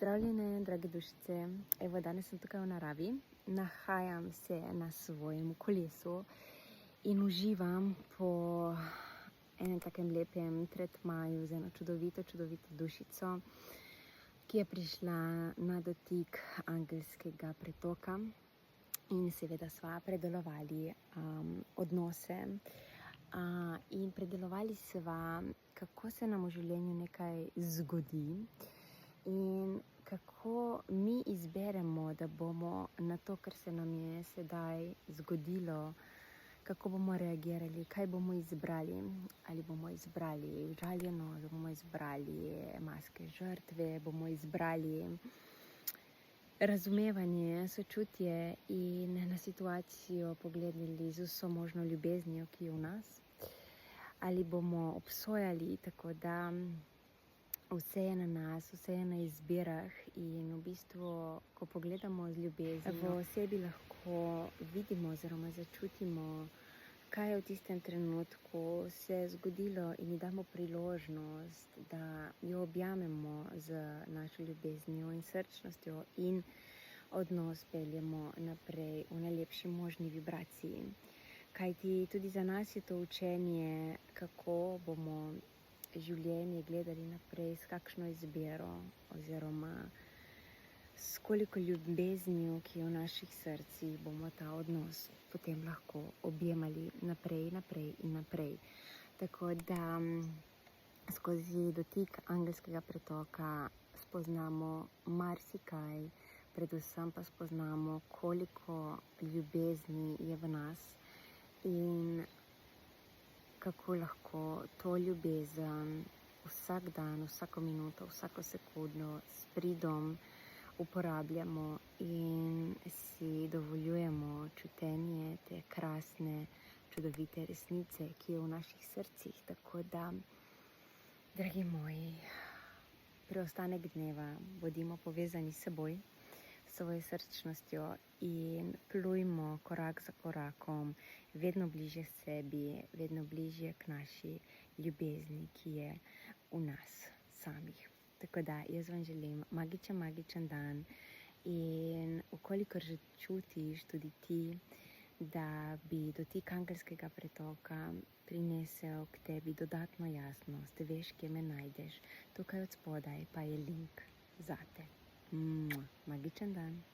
Pozdravljene, drage dušice. Evo, danes sem tukaj v naravi. Nahajam se na svojem kolesu in uživam po enem takem lepem tretmaju z eno čudovito dušico, ki je prišla na dotik angelskega pretoka. In seveda sva predelovali odnose in predelovali sva, kako se nam v življenju nekaj zgodi in kako mi izberemo, da bomo na to, kar se nam je sedaj zgodilo, kako bomo reagirali, kaj bomo izbrali. Ali bomo izbrali užaljenost, bomo izbrali maske žrtve, bomo izbrali razumevanje, sočutje in na situacijo pogledali z vso možno ljubeznijo, ki je v nas. Ali bomo obsojali, tako da vse je na nas, vse je na izbirah in v bistvu, ko pogledamo z ljubeznijo, v sebi lahko vidimo oziroma začutimo, kaj je v tistem trenutku se je zgodilo in ji damo priložnost, da jo objamemo z našo ljubeznijo in srčnostjo in odnos peljemo naprej v najlepši možni vibraciji. Kajti tudi za nas je to učenje, kako bomo življenje gledali naprej, s kakšno izbiro oziroma s koliko ljubeznijo, ki je v naših srcih, bomo ta odnos potem lahko objemali naprej. Tako da skozi dotik angelskega pretoka spoznamo marsikaj, predvsem pa spoznamo, koliko ljubezni je v nas in kako lahko to ljubezen vsak dan, vsako minuto, vsako sekundo s pridom uporabljamo in si dovoljujemo čutenje te krasne, čudovite resnice, ki je v naših srcih. Tako da, dragi moji, preostanek dneva bodimo povezani s seboj, s svojo srčnostjo in plujmo korak za korakom vedno bližje sebi, vedno bližje k naši ljubezni, ki je v nas samih. Tako da jaz vam želim magičen dan in ukolikor že čutiš tudi ti, da bi dotik angelskega pretoka prinesel k tebi dodatno jasnost, veš, kje me najdeš. Tukaj od spodaj pa je link zate. Magičen dan.